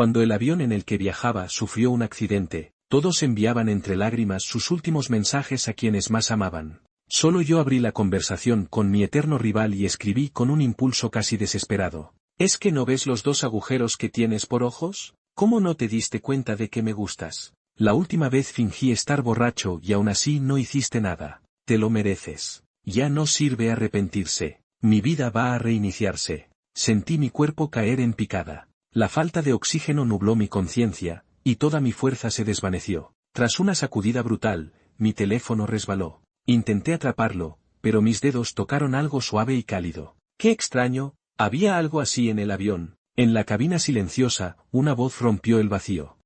Cuando el avión en el que viajaba sufrió un accidente, todos enviaban entre lágrimas sus últimos mensajes a quienes más amaban. Solo yo abrí la conversación con mi eterno rival y escribí con un impulso casi desesperado. ¿Es que no ves los 2 agujeros que tienes por ojos? ¿Cómo no te diste cuenta de que me gustas? La última vez fingí estar borracho y aún así no hiciste nada. Te lo mereces. Ya no sirve arrepentirse. Mi vida va a reiniciarse. Sentí mi cuerpo caer en picada. La falta de oxígeno nubló mi conciencia, y toda mi fuerza se desvaneció. Tras una sacudida brutal, mi teléfono resbaló. Intenté atraparlo, pero mis dedos tocaron algo suave y cálido. ¡Qué extraño! Había algo así en el avión. En la cabina silenciosa, una voz rompió el vacío.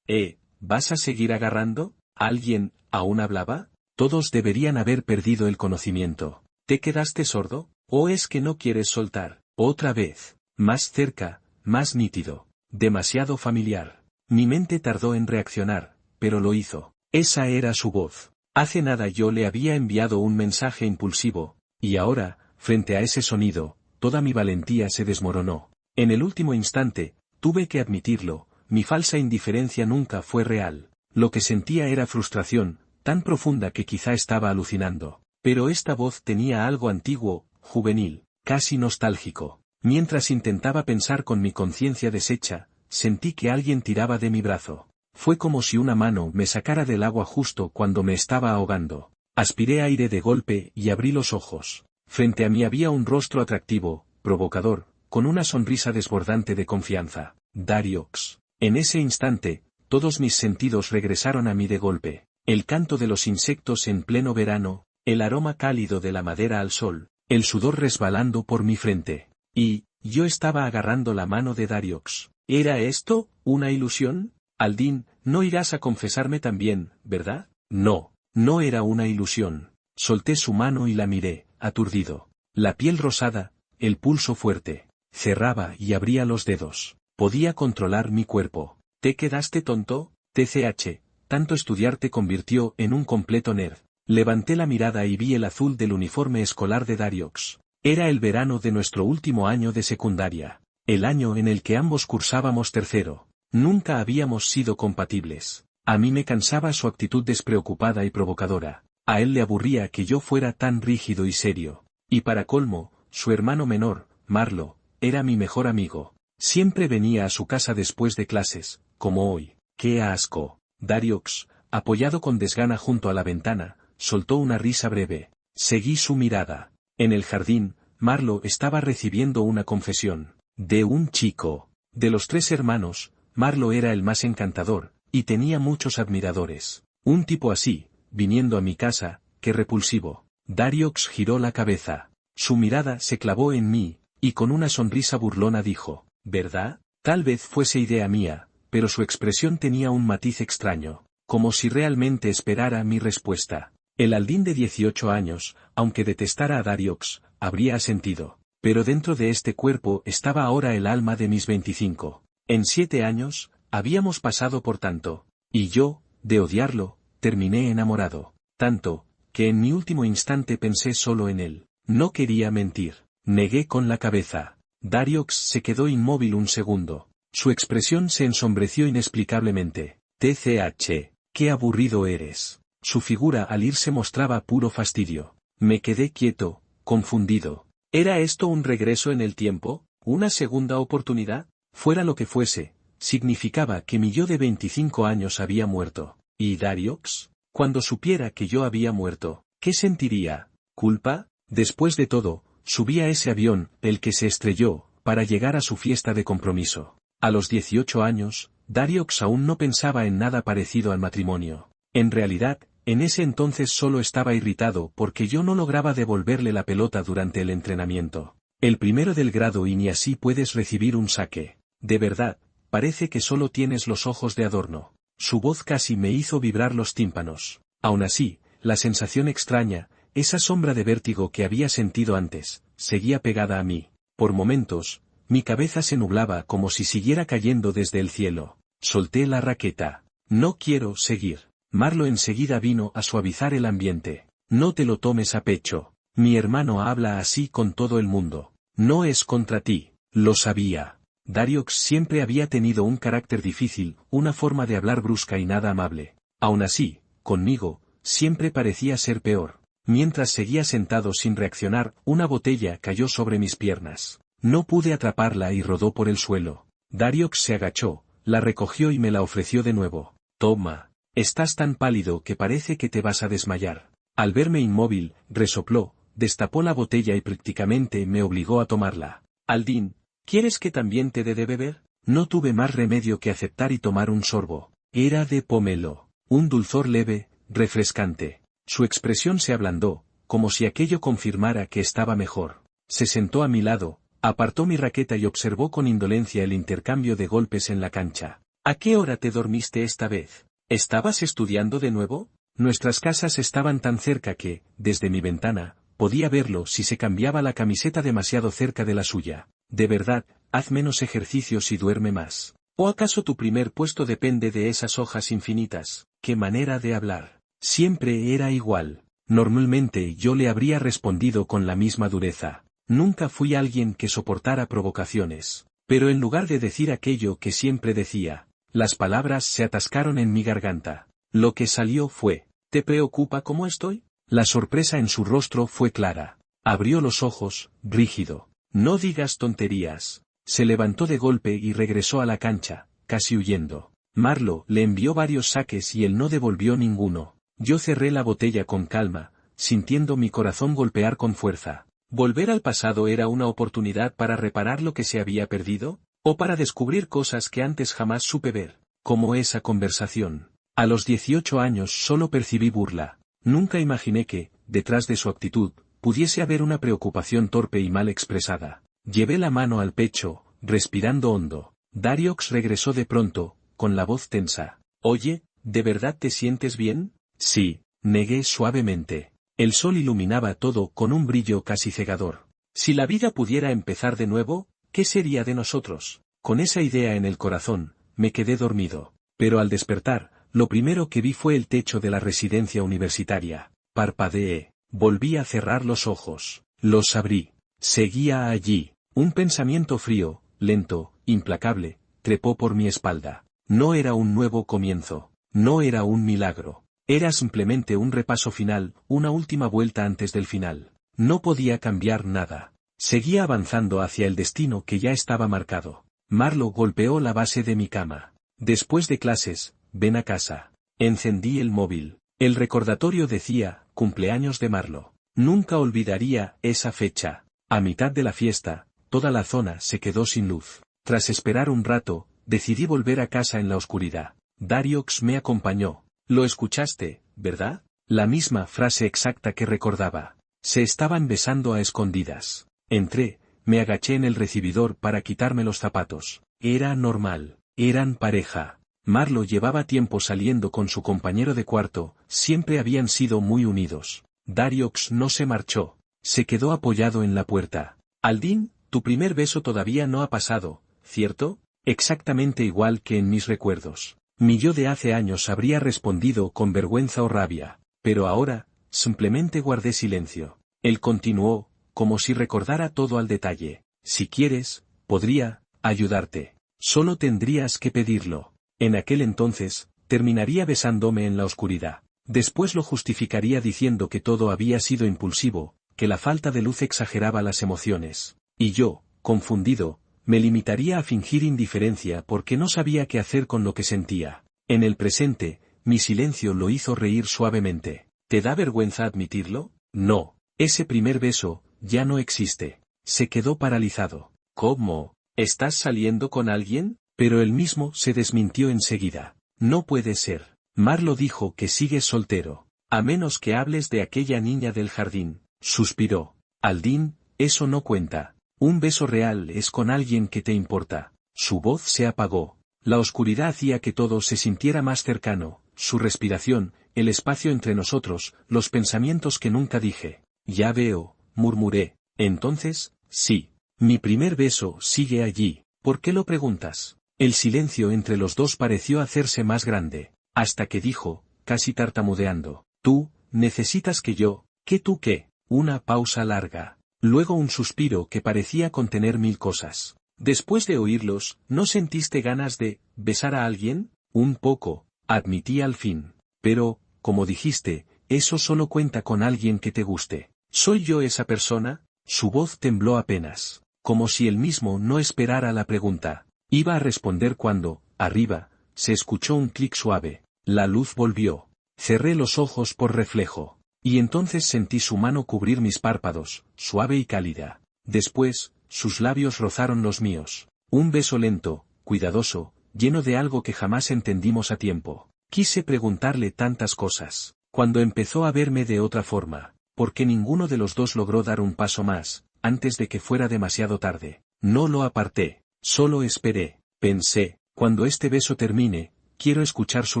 ¿Vas a seguir agarrando? ¿Alguien aún hablaba? Todos deberían haber perdido el conocimiento. ¿Te quedaste sordo? ¿O es que no quieres soltar? Otra vez. Más cerca, más nítido. Demasiado familiar. Mi mente tardó en reaccionar, pero lo hizo. Esa era su voz. Hace nada yo le había enviado un mensaje impulsivo, y ahora, frente a ese sonido, toda mi valentía se desmoronó. En el último instante, tuve que admitirlo, mi falsa indiferencia nunca fue real. Lo que sentía era frustración, tan profunda que quizá estaba alucinando. Pero esta voz tenía algo antiguo, juvenil, casi nostálgico. Mientras intentaba pensar con mi conciencia deshecha, sentí que alguien tiraba de mi brazo. Fue como si una mano me sacara del agua justo cuando me estaba ahogando. Aspiré aire de golpe y abrí los ojos. Frente a mí había un rostro atractivo, provocador, con una sonrisa desbordante de confianza. Dariox. En ese instante, todos mis sentidos regresaron a mí de golpe. El canto de los insectos en pleno verano, el aroma cálido de la madera al sol, el sudor resbalando por mi frente. Y, yo estaba agarrando la mano de Dariox. ¿Era esto una ilusión? Aldin, no irás a confesarme también, ¿verdad? No, no era una ilusión. Solté su mano y la miré, aturdido. La piel rosada, el pulso fuerte. Cerraba y abría los dedos. Podía controlar mi cuerpo. ¿Te quedaste tonto? TCH, tanto estudiar te convirtió en un completo nerd. Levanté la mirada y vi el azul del uniforme escolar de Dariox. Era el verano de nuestro último año de secundaria. El año en el que ambos cursábamos tercero. Nunca habíamos sido compatibles. A mí me cansaba su actitud despreocupada y provocadora. A él le aburría que yo fuera tan rígido y serio. Y para colmo, su hermano menor, Marlo, era mi mejor amigo. Siempre venía a su casa después de clases, como hoy. ¡Qué asco! Dariox, apoyado con desgana junto a la ventana, soltó una risa breve. Seguí su mirada. En el jardín, Marlo estaba recibiendo una confesión. De un chico. De los 3 hermanos, Marlo era el más encantador, y tenía muchos admiradores. Un tipo así, viniendo a mi casa, qué repulsivo. Dariox giró la cabeza. Su mirada se clavó en mí, y con una sonrisa burlona dijo, ¿verdad? Tal vez fuese idea mía, pero su expresión tenía un matiz extraño, como si realmente esperara mi respuesta. El Aldin de 18 años, aunque detestara a Dariox, habría asentido. Pero dentro de este cuerpo estaba ahora el alma de mis 25. En 7 años, habíamos pasado por tanto. Y yo, de odiarlo, terminé enamorado. Tanto, que en mi último instante pensé solo en él. No quería mentir. Negué con la cabeza. Dariox se quedó inmóvil un segundo. Su expresión se ensombreció inexplicablemente. TCH, qué aburrido eres. Su figura al irse mostraba puro fastidio. Me quedé quieto, confundido. ¿Era esto un regreso en el tiempo? ¿Una segunda oportunidad? Fuera lo que fuese, significaba que mi yo de 25 años había muerto. ¿Y Dariox? Cuando supiera que yo había muerto, ¿qué sentiría? ¿Culpa? Después de todo, subí a ese avión, el que se estrelló, para llegar a su fiesta de compromiso. A los 18 años, Dariox aún no pensaba en nada parecido al matrimonio. En realidad, en ese entonces solo estaba irritado porque yo no lograba devolverle la pelota durante el entrenamiento. El primero del grado y ni así puedes recibir un saque. De verdad, parece que solo tienes los ojos de adorno. Su voz casi me hizo vibrar los tímpanos. Aún así, la sensación extraña, esa sombra de vértigo que había sentido antes, seguía pegada a mí. Por momentos, mi cabeza se nublaba como si siguiera cayendo desde el cielo. Solté la raqueta. No quiero seguir. Marlo enseguida vino a suavizar el ambiente. No te lo tomes a pecho. Mi hermano habla así con todo el mundo. No es contra ti. Lo sabía. Dariox siempre había tenido un carácter difícil, una forma de hablar brusca y nada amable. Aún así, conmigo, siempre parecía ser peor. Mientras seguía sentado sin reaccionar, una botella cayó sobre mis piernas. No pude atraparla y rodó por el suelo. Dariox se agachó, la recogió y me la ofreció de nuevo. Toma. Estás tan pálido que parece que te vas a desmayar. Al verme inmóvil, resopló, destapó la botella y prácticamente me obligó a tomarla. Aldin, ¿quieres que también te dé de beber? No tuve más remedio que aceptar y tomar un sorbo. Era de pomelo. Un dulzor leve, refrescante. Su expresión se ablandó, como si aquello confirmara que estaba mejor. Se sentó a mi lado, apartó mi raqueta y observó con indolencia el intercambio de golpes en la cancha. ¿A qué hora te dormiste esta vez? ¿Estabas estudiando de nuevo? Nuestras casas estaban tan cerca que, desde mi ventana, podía verlo si se cambiaba la camiseta demasiado cerca de la suya. De verdad, haz menos ejercicios y duerme más. ¿O acaso tu primer puesto depende de esas hojas infinitas? ¡Qué manera de hablar! Siempre era igual. Normalmente yo le habría respondido con la misma dureza. Nunca fui alguien que soportara provocaciones. Pero en lugar de decir aquello que siempre decía, las palabras se atascaron en mi garganta. Lo que salió fue, ¿te preocupa cómo estoy? La sorpresa en su rostro fue clara. Abrió los ojos, rígido. No digas tonterías. Se levantó de golpe y regresó a la cancha, casi huyendo. Marlo le envió varios saques y él no devolvió ninguno. Yo cerré la botella con calma, sintiendo mi corazón golpear con fuerza. ¿Volver al pasado era una oportunidad para reparar lo que se había perdido? ¿O para descubrir cosas que antes jamás supe ver? Como esa conversación. A los 18 años solo percibí burla. Nunca imaginé que, detrás de su actitud, pudiese haber una preocupación torpe y mal expresada. Llevé la mano al pecho, respirando hondo. Dariox regresó de pronto, con la voz tensa. Oye, ¿de verdad te sientes bien? Sí, negué suavemente. El sol iluminaba todo con un brillo casi cegador. Si la vida pudiera empezar de nuevo, ¿qué sería de nosotros? Con esa idea en el corazón, me quedé dormido. Pero al despertar, lo primero que vi fue el techo de la residencia universitaria. Parpadeé. Volví a cerrar los ojos. Los abrí. Seguía allí. Un pensamiento frío, lento, implacable, trepó por mi espalda. No era un nuevo comienzo. No era un milagro. Era simplemente un repaso final, una última vuelta antes del final. No podía cambiar nada. Seguía avanzando hacia el destino que ya estaba marcado. Marlo golpeó la base de mi cama. Después de clases, ven a casa. Encendí el móvil. El recordatorio decía, cumpleaños de Marlo. Nunca olvidaría esa fecha. A mitad de la fiesta, toda la zona se quedó sin luz. Tras esperar un rato, decidí volver a casa en la oscuridad. Dariox me acompañó. Lo escuchaste, ¿verdad? La misma frase exacta que recordaba. Se estaban besando a escondidas. Entré, me agaché en el recibidor para quitarme los zapatos. Era normal. Eran pareja. Marlo llevaba tiempo saliendo con su compañero de cuarto, siempre habían sido muy unidos. Dariox no se marchó. Se quedó apoyado en la puerta. Aldin, tu primer beso todavía no ha pasado, ¿cierto? Exactamente igual que en mis recuerdos. Mi yo de hace años habría respondido con vergüenza o rabia, pero ahora, simplemente guardé silencio. Él continuó, como si recordara todo al detalle. Si quieres, podría ayudarte. Solo tendrías que pedirlo. En aquel entonces, terminaría besándome en la oscuridad. Después lo justificaría diciendo que todo había sido impulsivo, que la falta de luz exageraba las emociones. Y yo, confundido, me limitaría a fingir indiferencia porque no sabía qué hacer con lo que sentía. En el presente, mi silencio lo hizo reír suavemente. ¿Te da vergüenza admitirlo? No. Ese primer beso, ya no existe. Se quedó paralizado. ¿Cómo? ¿Estás saliendo con alguien? Pero él mismo se desmintió enseguida. No puede ser. Marlo dijo que sigues soltero. A menos que hables de aquella niña del jardín. Suspiró. Aldin, eso no cuenta. Un beso real es con alguien que te importa. Su voz se apagó. La oscuridad hacía que todo se sintiera más cercano, su respiración, el espacio entre nosotros, los pensamientos que nunca dije. Ya veo, murmuré. Entonces, sí. Mi primer beso sigue allí. ¿Por qué lo preguntas? El silencio entre los dos pareció hacerse más grande, hasta que dijo, casi tartamudeando, tú, necesitas que yo, ¿qué tú qué? Una pausa larga. Luego un suspiro que parecía contener mil cosas. Después de oírlos, ¿no sentiste ganas de besar a alguien? Un poco, admití al fin. Pero, como dijiste, eso solo cuenta con alguien que te guste. ¿Soy yo esa persona? Su voz tembló apenas, como si él mismo no esperara la pregunta. Iba a responder cuando, arriba, se escuchó un clic suave. La luz volvió. Cerré los ojos por reflejo. Y entonces sentí su mano cubrir mis párpados, suave y cálida. Después, sus labios rozaron los míos. Un beso lento, cuidadoso, lleno de algo que jamás entendimos a tiempo. Quise preguntarle tantas cosas. Cuando empezó a verme de otra forma, porque ninguno de los dos logró dar un paso más, antes de que fuera demasiado tarde. No lo aparté, solo esperé. Pensé, cuando este beso termine, quiero escuchar su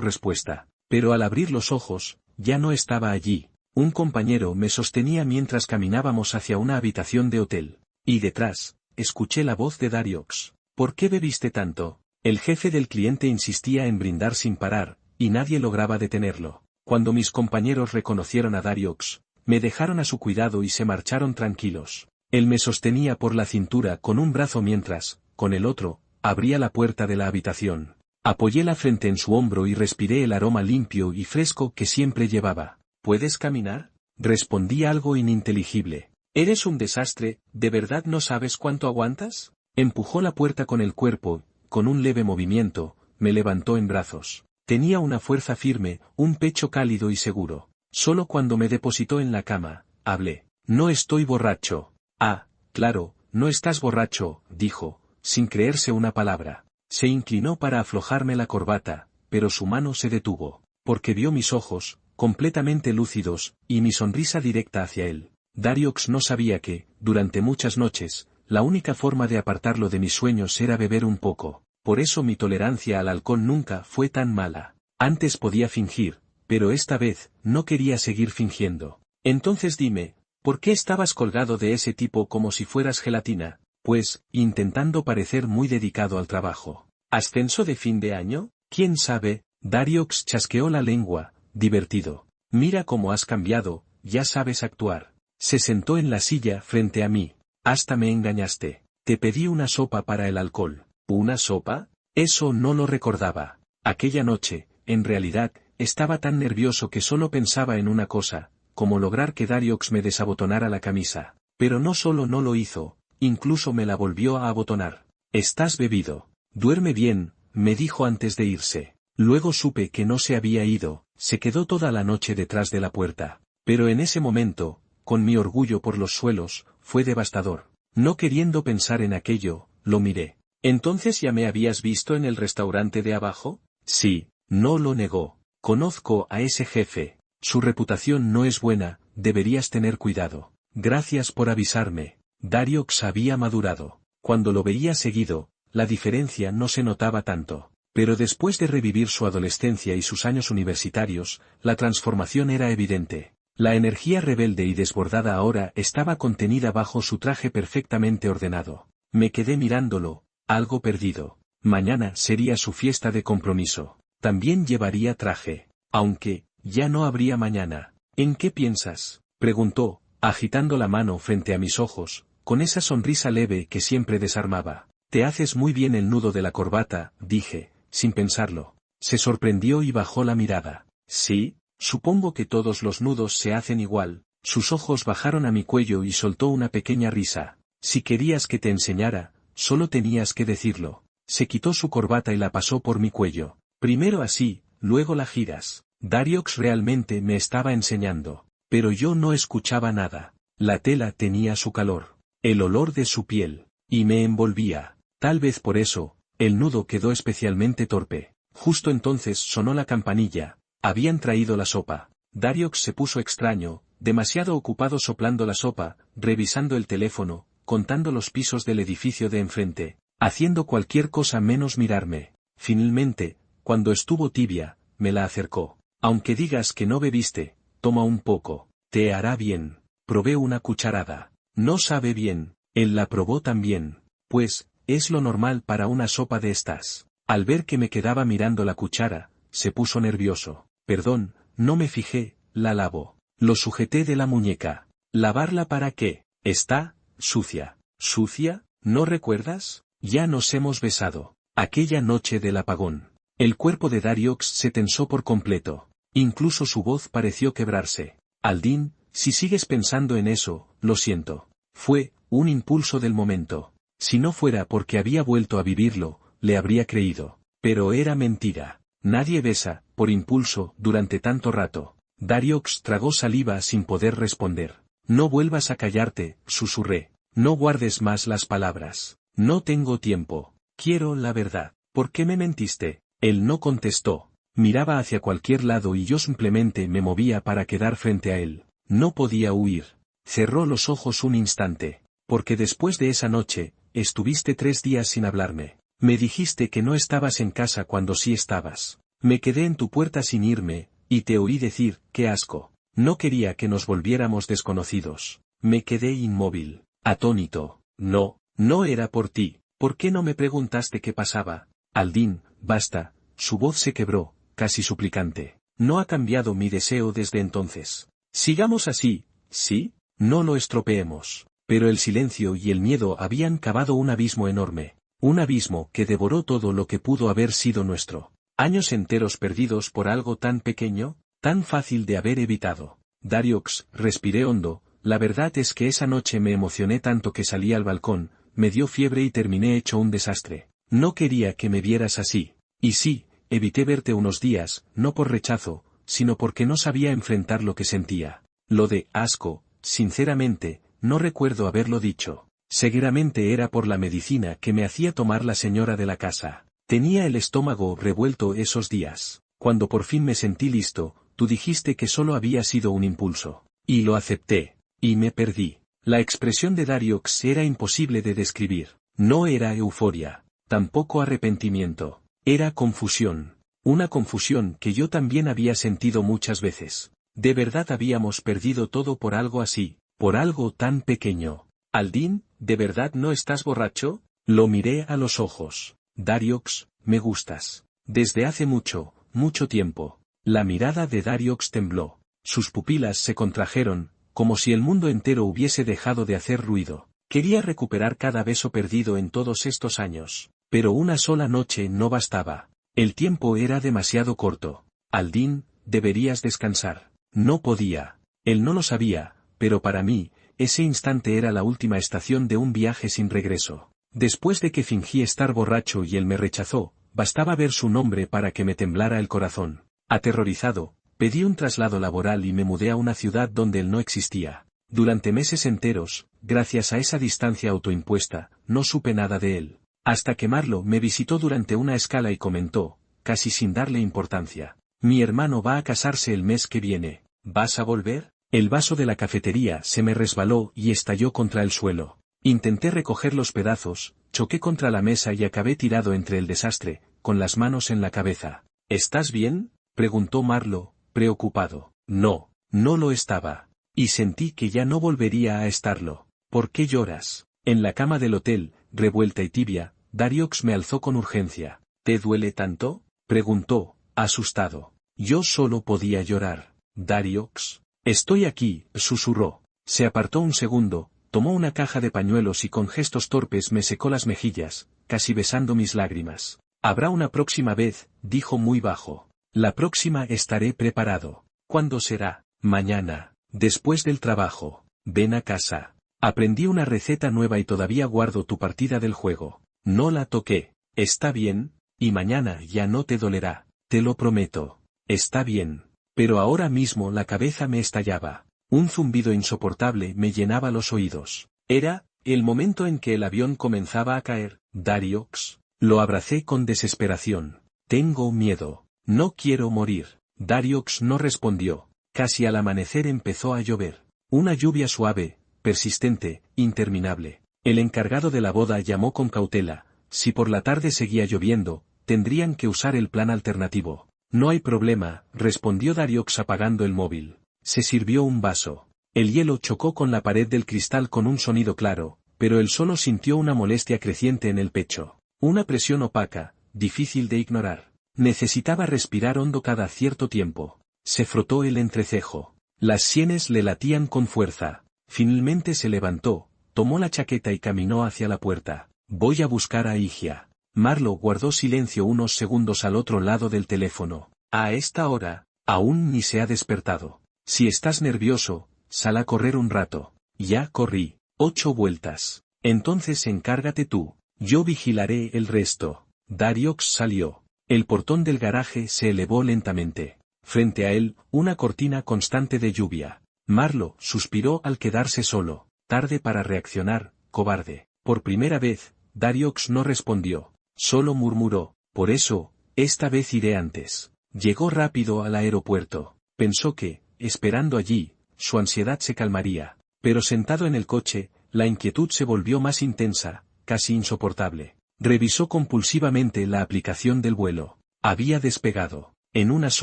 respuesta. Pero al abrir los ojos, ya no estaba allí. Un compañero me sostenía mientras caminábamos hacia una habitación de hotel. Y detrás, escuché la voz de Dariox. ¿Por qué bebiste tanto? El jefe del cliente insistía en brindar sin parar, y nadie lograba detenerlo. Cuando mis compañeros reconocieron a Dariox, me dejaron a su cuidado y se marcharon tranquilos. Él me sostenía por la cintura con un brazo mientras, con el otro, abría la puerta de la habitación. Apoyé la frente en su hombro y respiré el aroma limpio y fresco que siempre llevaba. ¿Puedes caminar? Respondí algo ininteligible. Eres un desastre, ¿de verdad no sabes cuánto aguantas? Empujó la puerta con el cuerpo, con un leve movimiento, me levantó en brazos. Tenía una fuerza firme, un pecho cálido y seguro. Solo cuando me depositó en la cama, hablé. No estoy borracho. Ah, claro, no estás borracho, dijo, sin creerse una palabra. Se inclinó para aflojarme la corbata, pero su mano se detuvo, porque vio mis ojos, completamente lúcidos, y mi sonrisa directa hacia él. Dariox no sabía que, durante muchas noches, la única forma de apartarlo de mis sueños era beber un poco. Por eso mi tolerancia al alcohol nunca fue tan mala. Antes podía fingir, pero esta vez, no quería seguir fingiendo. Entonces dime, ¿por qué estabas colgado de ese tipo como si fueras gelatina? Pues, intentando parecer muy dedicado al trabajo. ¿Ascenso de fin de año? ¿Quién sabe? Dariox chasqueó la lengua, divertido. Mira cómo has cambiado, ya sabes actuar. Se sentó en la silla frente a mí. Hasta me engañaste. Te pedí una sopa para el alcohol. ¿Una sopa? Eso no lo recordaba. Aquella noche, en realidad, estaba tan nervioso que solo pensaba en una cosa, como lograr que Dariox me desabotonara la camisa. Pero no solo no lo hizo, incluso me la volvió a abotonar. Estás bebido. Duerme bien, me dijo antes de irse. Luego supe que no se había ido, se quedó toda la noche detrás de la puerta. Pero en ese momento, con mi orgullo por los suelos, fue devastador. No queriendo pensar en aquello, lo miré. ¿Entonces ya me habías visto en el restaurante de abajo? Sí, no lo negó. Conozco a ese jefe. Su reputación no es buena, deberías tener cuidado. Gracias por avisarme. Dariox había madurado. Cuando lo veía seguido, la diferencia no se notaba tanto. Pero después de revivir su adolescencia y sus años universitarios, la transformación era evidente. La energía rebelde y desbordada ahora estaba contenida bajo su traje perfectamente ordenado. Me quedé mirándolo, algo perdido. Mañana sería su fiesta de compromiso. También llevaría traje. Aunque, ya no habría mañana. ¿En qué piensas? Preguntó, agitando la mano frente a mis ojos, con esa sonrisa leve que siempre desarmaba. Te haces muy bien el nudo de la corbata, dije, sin pensarlo. Se sorprendió y bajó la mirada. ¿Sí? Supongo que todos los nudos se hacen igual. Sus ojos bajaron a mi cuello y soltó una pequeña risa. Si querías que te enseñara, solo tenías que decirlo. Se quitó su corbata y la pasó por mi cuello. Primero así, luego la giras. Dariox realmente me estaba enseñando. Pero yo no escuchaba nada. La tela tenía su calor, el olor de su piel, y me envolvía. Tal vez por eso, el nudo quedó especialmente torpe. Justo entonces sonó la campanilla. Habían traído la sopa. Dariox se puso extraño, demasiado ocupado soplando la sopa, revisando el teléfono, contando los pisos del edificio de enfrente, haciendo cualquier cosa menos mirarme. Finalmente, cuando estuvo tibia, me la acercó. Aunque digas que no bebiste, toma un poco, te hará bien. Probé una cucharada. No sabe bien. Él la probó también. Pues, es lo normal para una sopa de estas. Al ver que me quedaba mirando la cuchara, se puso nervioso. Perdón, no me fijé, la lavo. Lo sujeté de la muñeca. ¿Lavarla para qué? Está sucia. ¿Sucia? ¿No recuerdas? Ya nos hemos besado. Aquella noche del apagón. El cuerpo de Dariox se tensó por completo. Incluso su voz pareció quebrarse. Aldin, si sigues pensando en eso, lo siento. Fue un impulso del momento. Si no fuera porque había vuelto a vivirlo, le habría creído. Pero era mentira. Nadie besa, por impulso, durante tanto rato. Dariox tragó saliva sin poder responder. No vuelvas a callarte, susurré. No guardes más las palabras. No tengo tiempo. Quiero la verdad. ¿Por qué me mentiste? Él no contestó. Miraba hacia cualquier lado y yo simplemente me movía para quedar frente a él. No podía huir. Cerró los ojos un instante. Porque después de esa noche, estuviste 3 días sin hablarme. Me dijiste que no estabas en casa cuando sí estabas. Me quedé en tu puerta sin irme, y te oí decir, qué asco. No quería que nos volviéramos desconocidos. Me quedé inmóvil, atónito. No, no era por ti. ¿Por qué no me preguntaste qué pasaba? Aldin, basta. Su voz se quebró, casi suplicante. No ha cambiado mi deseo desde entonces. Sigamos así, ¿sí? No lo estropeemos. Pero el silencio y el miedo habían cavado un abismo enorme. Un abismo que devoró todo lo que pudo haber sido nuestro. Años enteros perdidos por algo tan pequeño, tan fácil de haber evitado. Dariox, respiré hondo. La verdad es que esa noche me emocioné tanto que salí al balcón, me dio fiebre y terminé hecho un desastre. No quería que me vieras así. Y sí, evité verte unos días, no por rechazo, sino porque no sabía enfrentar lo que sentía. Lo de asco, sinceramente, no recuerdo haberlo dicho. Seguramente era por la medicina que me hacía tomar la señora de la casa. Tenía el estómago revuelto esos días. Cuando por fin me sentí listo, tú dijiste que solo había sido un impulso. Y lo acepté. Y me perdí. La expresión de Dariox era imposible de describir. No era euforia. Tampoco arrepentimiento. Era confusión. Una confusión que yo también había sentido muchas veces. De verdad habíamos perdido todo por algo así, por algo tan pequeño. Aldin, ¿de verdad no estás borracho? Lo miré a los ojos. Dariox, me gustas. Desde hace mucho, mucho tiempo. La mirada de Dariox tembló. Sus pupilas se contrajeron, como si el mundo entero hubiese dejado de hacer ruido. Quería recuperar cada beso perdido en todos estos años. Pero una sola noche no bastaba. El tiempo era demasiado corto. Aldin, deberías descansar. No podía. Él no lo sabía, pero para mí, ese instante era la última estación de un viaje sin regreso. Después de que fingí estar borracho y él me rechazó, bastaba ver su nombre para que me temblara el corazón. Aterrorizado, pedí un traslado laboral y me mudé a una ciudad donde él no existía. Durante meses enteros, gracias a esa distancia autoimpuesta, no supe nada de él. Hasta que Marlo me visitó durante una escala y comentó, casi sin darle importancia. Mi hermano va a casarse el mes que viene. ¿Vas a volver? El vaso de la cafetería se me resbaló y estalló contra el suelo. Intenté recoger los pedazos, choqué contra la mesa y acabé tirado entre el desastre, con las manos en la cabeza. ¿Estás bien? Preguntó Marlo, preocupado. No, no lo estaba. Y sentí que ya no volvería a estarlo. ¿Por qué lloras? En la cama del hotel, revuelta y tibia, Dariox me alzó con urgencia. ¿Te duele tanto? Preguntó, asustado. Yo solo podía llorar. Dariox. Estoy aquí, susurró. Se apartó un segundo, tomó una caja de pañuelos y con gestos torpes me secó las mejillas, casi besando mis lágrimas. Habrá una próxima vez, dijo muy bajo. La próxima estaré preparado. ¿Cuándo será? Mañana. Después del trabajo. Ven a casa. Aprendí una receta nueva y todavía guardo tu partida del juego. No la toqué. ¿Está bien? Y mañana ya no te dolerá. Te lo prometo. Está bien. Pero ahora mismo la cabeza me estallaba. Un zumbido insoportable me llenaba los oídos. Era el momento en que el avión comenzaba a caer. Dariox. Lo abracé con desesperación. Tengo miedo. No quiero morir. Dariox no respondió. Casi al amanecer empezó a llover. Una lluvia suave, persistente, interminable. El encargado de la boda llamó con cautela. Si por la tarde seguía lloviendo, tendrían que usar el plan alternativo. No hay problema, respondió Dariox apagando el móvil. Se sirvió un vaso. El hielo chocó con la pared del cristal con un sonido claro, pero él solo sintió una molestia creciente en el pecho. Una presión opaca, difícil de ignorar. Necesitaba respirar hondo cada cierto tiempo. Se frotó el entrecejo. Las sienes le latían con fuerza. Finalmente se levantó, tomó la chaqueta y caminó hacia la puerta. Voy a buscar a Higia. Marlo guardó silencio unos segundos al otro lado del teléfono. A esta hora, aún ni se ha despertado. Si estás nervioso, sal a correr un rato. Ya corrí 8 vueltas. Entonces encárgate tú. Yo vigilaré el resto. Dariox salió. El portón del garaje se elevó lentamente. Frente a él, una cortina constante de lluvia. Marlo suspiró al quedarse solo. Tarde para reaccionar, cobarde. Por primera vez, Dariox no respondió. Solo murmuró, por eso, esta vez iré antes. Llegó rápido al aeropuerto. Pensó que, esperando allí, su ansiedad se calmaría. Pero sentado en el coche, la inquietud se volvió más intensa, casi insoportable. Revisó compulsivamente la aplicación del vuelo. Había despegado. En unas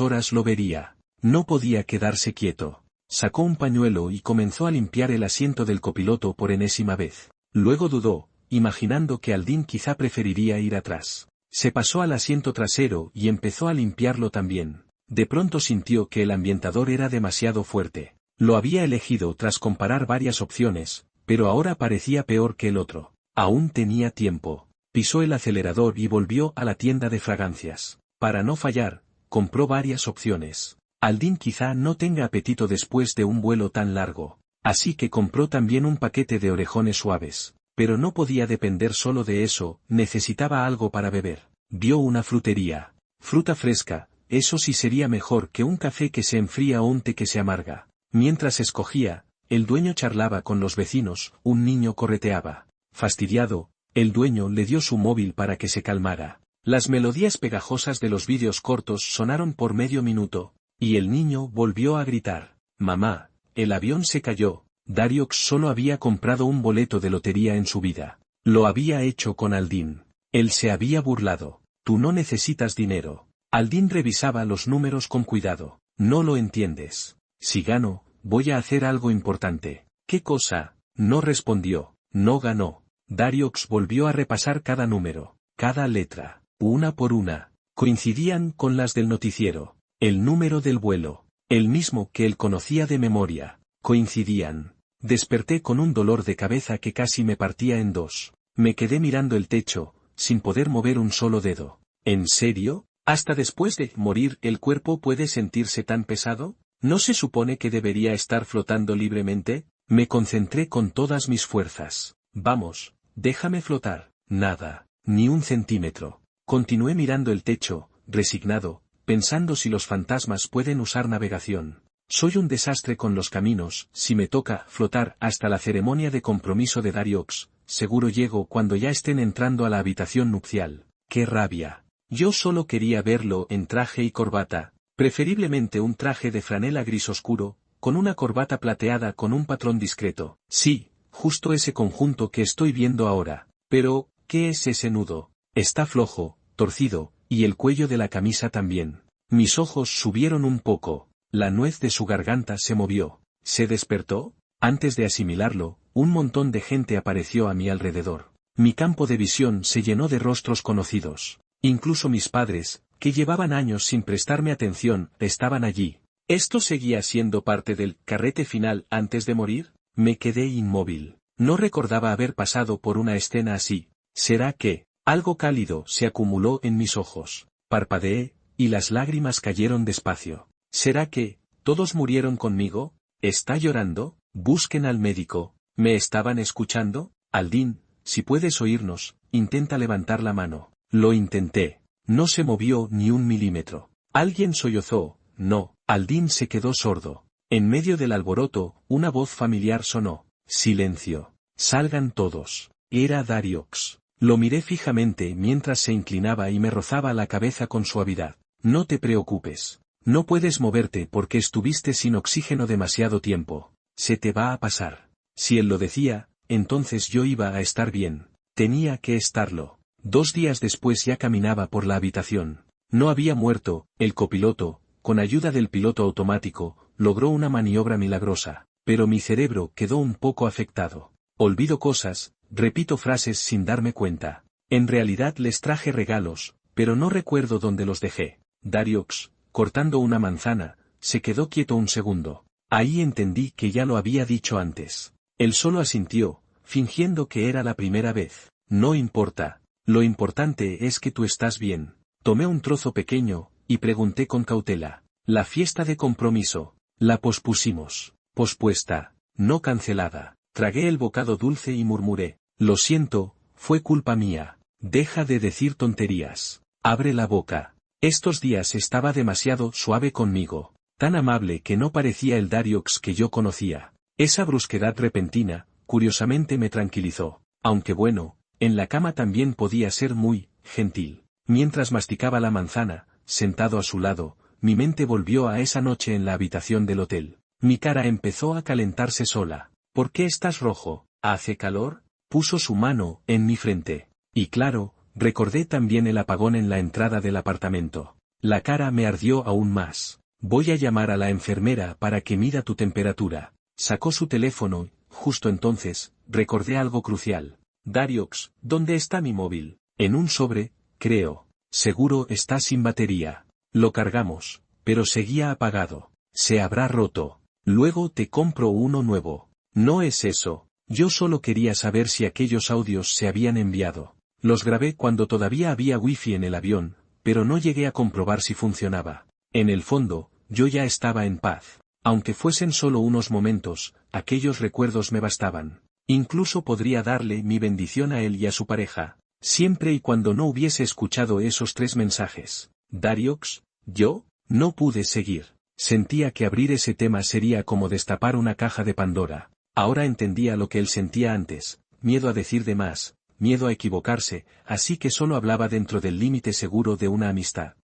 horas lo vería. No podía quedarse quieto. Sacó un pañuelo y comenzó a limpiar el asiento del copiloto por enésima vez. Luego dudó, imaginando que Aldin quizá preferiría ir atrás. Se pasó al asiento trasero y empezó a limpiarlo también. De pronto sintió que el ambientador era demasiado fuerte. Lo había elegido tras comparar varias opciones, pero ahora parecía peor que el otro. Aún tenía tiempo. Pisó el acelerador y volvió a la tienda de fragancias. Para no fallar, compró varias opciones. Aldin quizá no tenga apetito después de un vuelo tan largo. Así que compró también un paquete de orejones suaves. Pero no podía depender solo de eso, necesitaba algo para beber. Vio una frutería. Fruta fresca, eso sí sería mejor que un café que se enfría o un té que se amarga. Mientras escogía, el dueño charlaba con los vecinos, un niño correteaba. Fastidiado, el dueño le dio su móvil para que se calmara. Las melodías pegajosas de los vídeos cortos sonaron por medio minuto, y el niño volvió a gritar, «Mamá, el avión se cayó». Dariox solo había comprado un boleto de lotería en su vida. Lo había hecho con Aldin. Él se había burlado. «Tú no necesitas dinero». Aldin revisaba los números con cuidado. «No lo entiendes. Si gano, voy a hacer algo importante». «¿Qué cosa?». No respondió. No ganó. Dariox volvió a repasar cada número, cada letra, una por una. Coincidían con las del noticiero. El número del vuelo, el mismo que él conocía de memoria. Coincidían. Desperté con un dolor de cabeza que casi me partía en dos. Me quedé mirando el techo, sin poder mover un solo dedo. ¿En serio? ¿Hasta después de morir el cuerpo puede sentirse tan pesado? ¿No se supone que debería estar flotando libremente? Me concentré con todas mis fuerzas. Vamos, déjame flotar. Nada, ni un centímetro. Continué mirando el techo, resignado, pensando si los fantasmas pueden usar navegación. Soy un desastre con los caminos, si me toca flotar hasta la ceremonia de compromiso de Dariox, seguro llego cuando ya estén entrando a la habitación nupcial. ¡Qué rabia! Yo solo quería verlo en traje y corbata, preferiblemente un traje de franela gris oscuro, con una corbata plateada con un patrón discreto. Sí, justo ese conjunto que estoy viendo ahora. Pero, ¿qué es ese nudo? Está flojo, torcido, y el cuello de la camisa también. Mis ojos subieron un poco. La nuez de su garganta se movió. ¿Se despertó? Antes de asimilarlo, un montón de gente apareció a mi alrededor. Mi campo de visión se llenó de rostros conocidos. Incluso mis padres, que llevaban años sin prestarme atención, estaban allí. ¿Esto seguía siendo parte del carrete final antes de morir? Me quedé inmóvil. No recordaba haber pasado por una escena así. ¿Será que algo cálido se acumuló en mis ojos? Parpadeé, y las lágrimas cayeron despacio. ¿Será que todos murieron conmigo? ¿Está llorando? Busquen al médico. ¿Me estaban escuchando? Aldin, si puedes oírnos, intenta levantar la mano. Lo intenté. No se movió ni un milímetro. Alguien sollozó. No. Aldin se quedó sordo. En medio del alboroto, una voz familiar sonó. Silencio. Salgan todos. Era Dariox. Lo miré fijamente mientras se inclinaba y me rozaba la cabeza con suavidad. No te preocupes. No puedes moverte porque estuviste sin oxígeno demasiado tiempo. Se te va a pasar. Si él lo decía, entonces yo iba a estar bien. Tenía que estarlo. 2 días después ya caminaba por la habitación. No había muerto. El copiloto, con ayuda del piloto automático, logró una maniobra milagrosa, pero mi cerebro quedó un poco afectado. Olvido cosas, repito frases sin darme cuenta. En realidad les traje regalos, pero no recuerdo dónde los dejé. Dariox, cortando una manzana, se quedó quieto un segundo. Ahí entendí que ya lo había dicho antes. Él solo asintió, fingiendo que era la primera vez. No importa. Lo importante es que tú estás bien. Tomé un trozo pequeño, y pregunté con cautela. La fiesta de compromiso. La pospusimos. Pospuesta. No cancelada. Tragué el bocado dulce y murmuré. Lo siento, fue culpa mía. Deja de decir tonterías. Abre la boca. Estos días estaba demasiado suave conmigo. Tan amable que no parecía el Dariox que yo conocía. Esa brusquedad repentina, curiosamente me tranquilizó. Aunque bueno, en la cama también podía ser muy gentil. Mientras masticaba la manzana, sentado a su lado, mi mente volvió a esa noche en la habitación del hotel. Mi cara empezó a calentarse sola. ¿Por qué estás rojo? ¿Hace calor? Puso su mano en mi frente. Y claro, recordé también el apagón en la entrada del apartamento. La cara me ardió aún más. Voy a llamar a la enfermera para que mida tu temperatura. Sacó su teléfono, justo entonces, recordé algo crucial. Dariox, ¿dónde está mi móvil? En un sobre, creo. Seguro está sin batería. Lo cargamos, pero seguía apagado. Se habrá roto. Luego te compro uno nuevo. No es eso. Yo solo quería saber si aquellos audios se habían enviado. Los grabé cuando todavía había wifi en el avión, pero no llegué a comprobar si funcionaba. En el fondo, yo ya estaba en paz. Aunque fuesen solo unos momentos, aquellos recuerdos me bastaban. Incluso podría darle mi bendición a él y a su pareja, siempre y cuando no hubiese escuchado esos 3 mensajes. Dariox, yo, no pude seguir. Sentía que abrir ese tema sería como destapar una caja de Pandora. Ahora entendía lo que él sentía antes, miedo a decir de más, miedo a equivocarse, así que solo hablaba dentro del límite seguro de una amistad.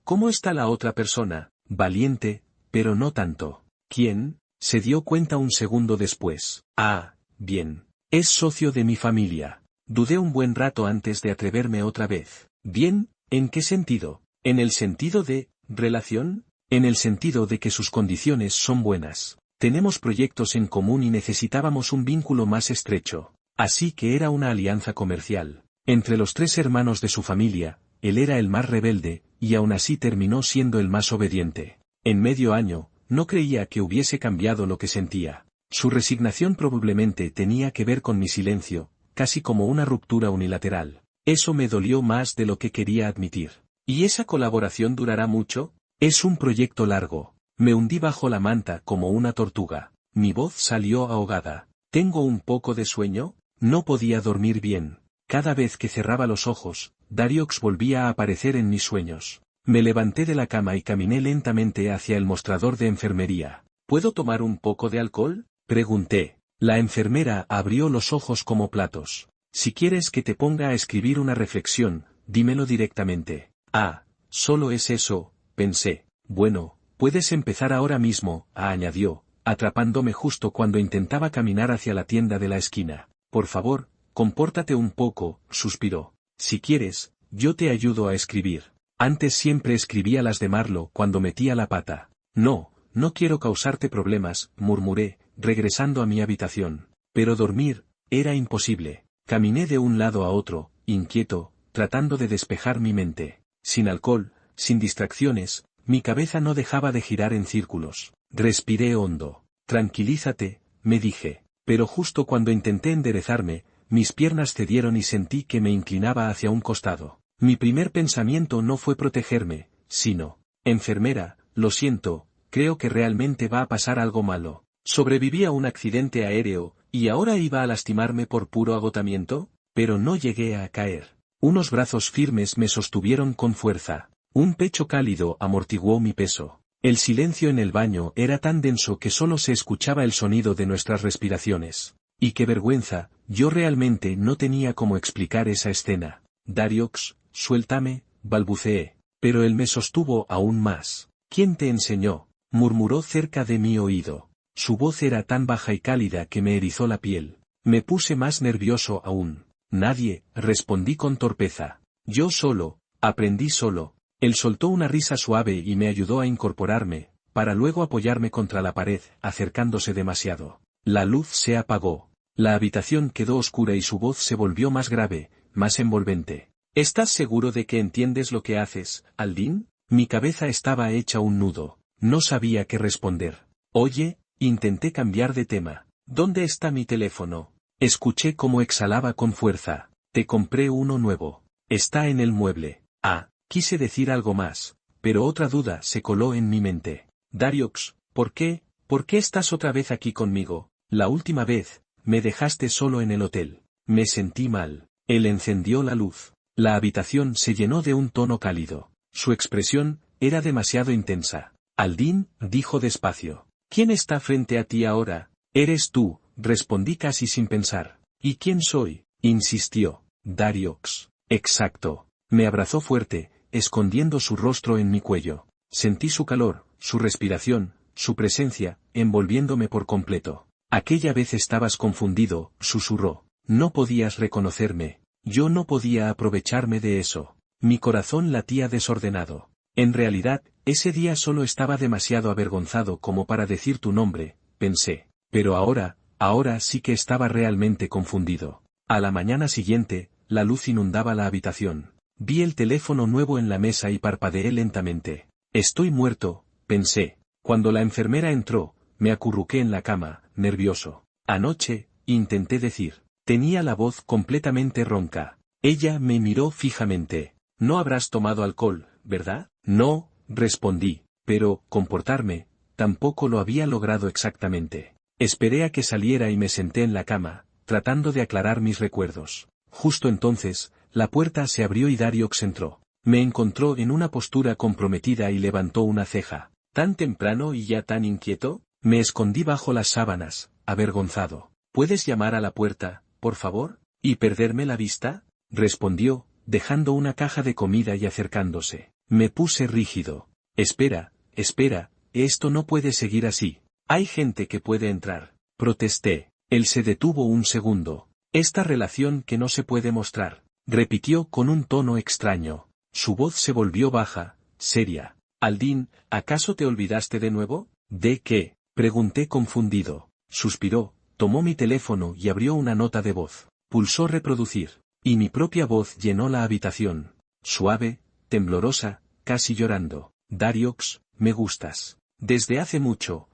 ¿Cómo está la otra persona? Valiente, pero no tanto. ¿Quién? Se dio cuenta un segundo después. Ah, bien. Es socio de mi familia. Dudé un buen rato antes de atreverme otra vez. ¿Bien? ¿En qué sentido? ¿En el sentido de relación? En el sentido de que sus condiciones son buenas. Tenemos proyectos en común y necesitábamos un vínculo más estrecho. Así que era una alianza comercial. Entre los 3 hermanos de su familia, él era el más rebelde, y aún así terminó siendo el más obediente. En medio año, no creía que hubiese cambiado lo que sentía. Su resignación probablemente tenía que ver con mi silencio, casi como una ruptura unilateral. Eso me dolió más de lo que quería admitir. ¿Y esa colaboración durará mucho? Es un proyecto largo. Me hundí bajo la manta como una tortuga. Mi voz salió ahogada. ¿Tengo un poco de sueño? No podía dormir bien. Cada vez que cerraba los ojos, Dariox volvía a aparecer en mis sueños. Me levanté de la cama y caminé lentamente hacia el mostrador de enfermería. ¿Puedo tomar un poco de alcohol? Pregunté. La enfermera abrió los ojos como platos. Si quieres que te ponga a escribir una reflexión, dímelo directamente. Ah, solo es eso, pensé. Bueno, puedes empezar ahora mismo, añadió, atrapándome justo cuando intentaba caminar hacia la tienda de la esquina. Por favor, compórtate un poco, suspiró. Si quieres, yo te ayudo a escribir. Antes siempre escribía las de Marlo cuando metía la pata. No quiero causarte problemas, murmuré, regresando a mi habitación. Pero dormir, era imposible. Caminé de un lado a otro, inquieto, tratando de despejar mi mente. Sin alcohol, sin distracciones, mi cabeza no dejaba de girar en círculos. Respiré hondo. Tranquilízate, me dije. Pero justo cuando intenté enderezarme, mis piernas cedieron y sentí que me inclinaba hacia un costado. Mi primer pensamiento no fue protegerme, sino, enfermera, lo siento, creo que realmente va a pasar algo malo. Sobreviví a un accidente aéreo, ¿y ahora iba a lastimarme por puro agotamiento? Pero no llegué a caer. Unos brazos firmes me sostuvieron con fuerza. Un pecho cálido amortiguó mi peso. El silencio en el baño era tan denso que solo se escuchaba el sonido de nuestras respiraciones. Y qué vergüenza, yo realmente no tenía cómo explicar esa escena. Dariox, suéltame, balbuceé. Pero él me sostuvo aún más. ¿Quién te enseñó? Murmuró cerca de mi oído. Su voz era tan baja y cálida que me erizó la piel. Me puse más nervioso aún. Nadie, respondí con torpeza. Yo solo, aprendí solo. Él soltó una risa suave y me ayudó a incorporarme, para luego apoyarme contra la pared, acercándose demasiado. La luz se apagó. La habitación quedó oscura y su voz se volvió más grave, más envolvente. ¿Estás seguro de que entiendes lo que haces, Aldin? Mi cabeza estaba hecha un nudo. No sabía qué responder. Oye, intenté cambiar de tema. ¿Dónde está mi teléfono? Escuché cómo exhalaba con fuerza. Te compré uno nuevo. Está en el mueble. Ah, quise decir algo más, pero otra duda se coló en mi mente. Dariox, ¿por qué estás otra vez aquí conmigo? La última vez, me dejaste solo en el hotel. Me sentí mal. Él encendió la luz. La habitación se llenó de un tono cálido. Su expresión era demasiado intensa. Aldin, dijo despacio. ¿Quién está frente a ti ahora? Eres tú, respondí casi sin pensar. ¿Y quién soy? Insistió. Dariox. Exacto. Me abrazó fuerte, escondiendo su rostro en mi cuello. Sentí su calor, su respiración, su presencia, envolviéndome por completo. Aquella vez estabas confundido, susurró. No podías reconocerme. Yo no podía aprovecharme de eso. Mi corazón latía desordenado. En realidad, ese día solo estaba demasiado avergonzado como para decir tu nombre, pensé. Pero ahora sí que estaba realmente confundido. A la mañana siguiente, la luz inundaba la habitación. Vi el teléfono nuevo en la mesa y parpadeé lentamente. Estoy muerto, pensé. Cuando la enfermera entró, me acurruqué en la cama, nervioso. Anoche, intenté decir. Tenía la voz completamente ronca. Ella me miró fijamente. No habrás tomado alcohol, ¿verdad? No, respondí, pero, comportarme, tampoco lo había logrado exactamente. Esperé a que saliera y me senté en la cama, tratando de aclarar mis recuerdos. Justo entonces, la puerta se abrió y Dariox entró. Me encontró en una postura comprometida y levantó una ceja. ¿Tan temprano y ya tan inquieto? Me escondí bajo las sábanas, avergonzado. ¿Puedes llamar a la puerta, por favor? ¿Y perderme la vista? Respondió, dejando una caja de comida y acercándose. Me puse rígido. Espera, esto no puede seguir así. Hay gente que puede entrar. Protesté. Él se detuvo un segundo. Esta relación que no se puede mostrar. Repitió con un tono extraño. Su voz se volvió baja, seria. Aldin, ¿acaso te olvidaste de nuevo? ¿De qué? Pregunté confundido. Suspiró, tomó mi teléfono y abrió una nota de voz. Pulsó reproducir. Y mi propia voz llenó la habitación. Suave, temblorosa, casi llorando. Dariox, me gustas. Desde hace mucho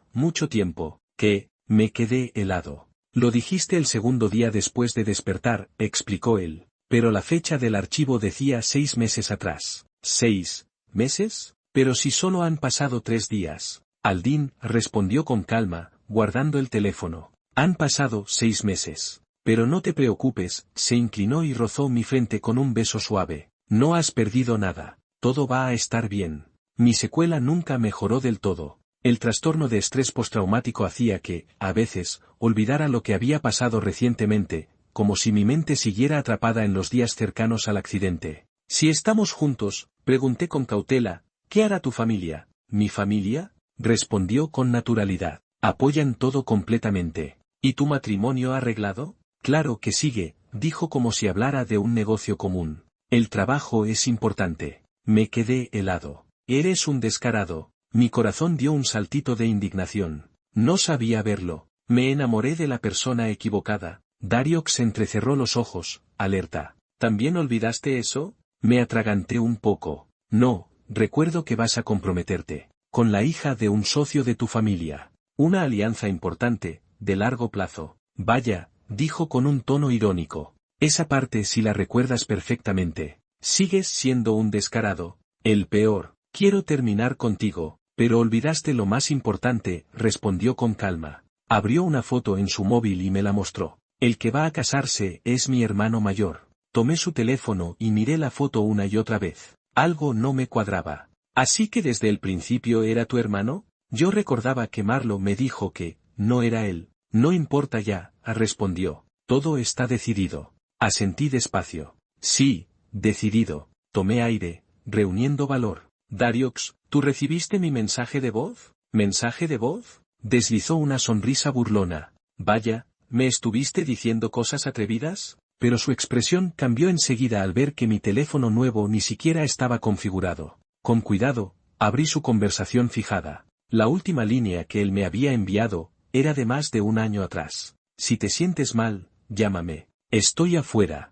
tiempo, que, me quedé helado. Lo dijiste el segundo día después de despertar, explicó él. Pero la fecha del archivo decía 6 meses atrás. ¿6 meses? Pero si solo han pasado 3 días. Aldin respondió con calma, guardando el teléfono. Han pasado 6 meses. Pero no te preocupes, se inclinó y rozó mi frente con un beso suave. No has perdido nada. Todo va a estar bien. Mi secuela nunca mejoró del todo. El trastorno de estrés postraumático hacía que, a veces, olvidara lo que había pasado recientemente, como si mi mente siguiera atrapada en los días cercanos al accidente. Si estamos juntos, pregunté con cautela, ¿qué hará tu familia? ¿Mi familia? Respondió con naturalidad. Apoyan todo completamente. ¿Y tu matrimonio arreglado? Claro que sigue, dijo como si hablara de un negocio común. El trabajo es importante. Me quedé helado. Eres un descarado. Mi corazón dio un saltito de indignación. No sabía verlo. Me enamoré de la persona equivocada. Dariox entrecerró los ojos, alerta. ¿También olvidaste eso? Me atraganté un poco. No, recuerdo que vas a comprometerte. Con la hija de un socio de tu familia. Una alianza importante, de largo plazo. Vaya, dijo con un tono irónico. Esa parte sí la recuerdas perfectamente. Sigues siendo un descarado. El peor. Quiero terminar contigo, pero olvidaste lo más importante, respondió con calma. Abrió una foto en su móvil y me la mostró. El que va a casarse es mi hermano mayor. Tomé su teléfono y miré la foto una y otra vez. Algo no me cuadraba. ¿Así que desde el principio era tu hermano? Yo recordaba que Marlo me dijo que, no era él. No importa ya, respondió. Todo está decidido. Asentí despacio. Sí, decidido. Tomé aire, reuniendo valor. Dariox, ¿tú recibiste mi mensaje de voz? ¿Mensaje de voz? Deslizó una sonrisa burlona. Vaya, ¿me estuviste diciendo cosas atrevidas? Pero su expresión cambió enseguida al ver que mi teléfono nuevo ni siquiera estaba configurado. Con cuidado, abrí su conversación fijada. La última línea que él me había enviado, era de más de un año atrás. Si te sientes mal, llámame. Estoy afuera.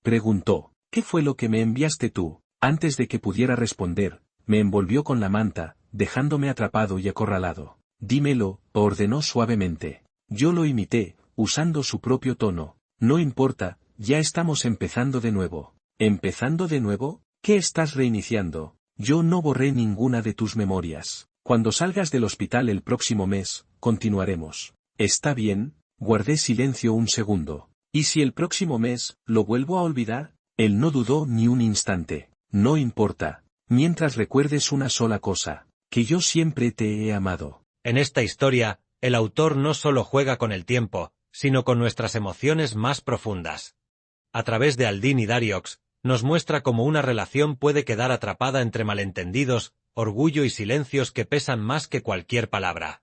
Preguntó. ¿Qué fue lo que me enviaste tú? Antes de que pudiera responder, me envolvió con la manta, dejándome atrapado y acorralado. Dímelo, ordenó suavemente. Yo lo imité, usando su propio tono. No importa, ya estamos empezando de nuevo. ¿Empezando de nuevo? ¿Qué estás reiniciando? Yo no borré ninguna de tus memorias. Cuando salgas del hospital el próximo mes, continuaremos. ¿Está bien? Guardé silencio un segundo. ¿Y si el próximo mes, lo vuelvo a olvidar? Él no dudó ni un instante. No importa. Mientras recuerdes una sola cosa, que yo siempre te he amado. En esta historia, el autor no solo juega con el tiempo, sino con nuestras emociones más profundas. A través de Aldin y Dariox, nos muestra cómo una relación puede quedar atrapada entre malentendidos, orgullo y silencios que pesan más que cualquier palabra.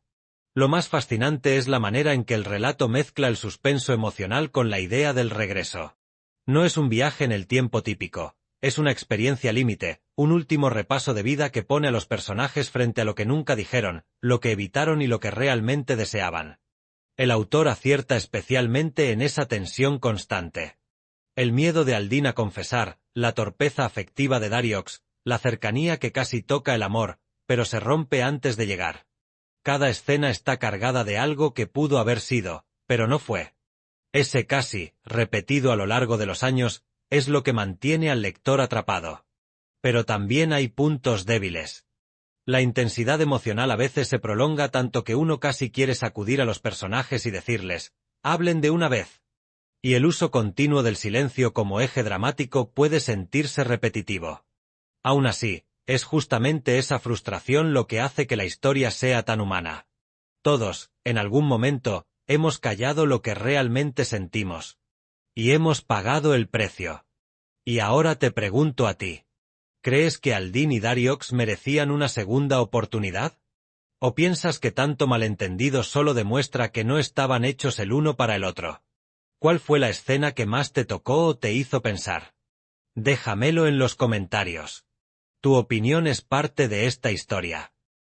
Lo más fascinante es la manera en que el relato mezcla el suspenso emocional con la idea del regreso. No es un viaje en el tiempo típico, es una experiencia límite, un último repaso de vida que pone a los personajes frente a lo que nunca dijeron, lo que evitaron y lo que realmente deseaban. El autor acierta especialmente en esa tensión constante. El miedo de Aldin a confesar, la torpeza afectiva de Dariox, la cercanía que casi toca el amor, pero se rompe antes de llegar. Cada escena está cargada de algo que pudo haber sido, pero no fue. Ese casi, repetido a lo largo de los años, es lo que mantiene al lector atrapado. Pero también hay puntos débiles. La intensidad emocional a veces se prolonga tanto que uno casi quiere sacudir a los personajes y decirles, hablen de una vez. Y el uso continuo del silencio como eje dramático puede sentirse repetitivo. Aún así, es justamente esa frustración lo que hace que la historia sea tan humana. Todos, en algún momento, hemos callado lo que realmente sentimos. Y hemos pagado el precio. Y ahora te pregunto a ti. ¿Crees que Aldin y Dariox merecían una segunda oportunidad? ¿O piensas que tanto malentendido solo demuestra que no estaban hechos el uno para el otro? ¿Cuál fue la escena que más te tocó o te hizo pensar? Déjamelo en los comentarios. Tu opinión es parte de esta historia.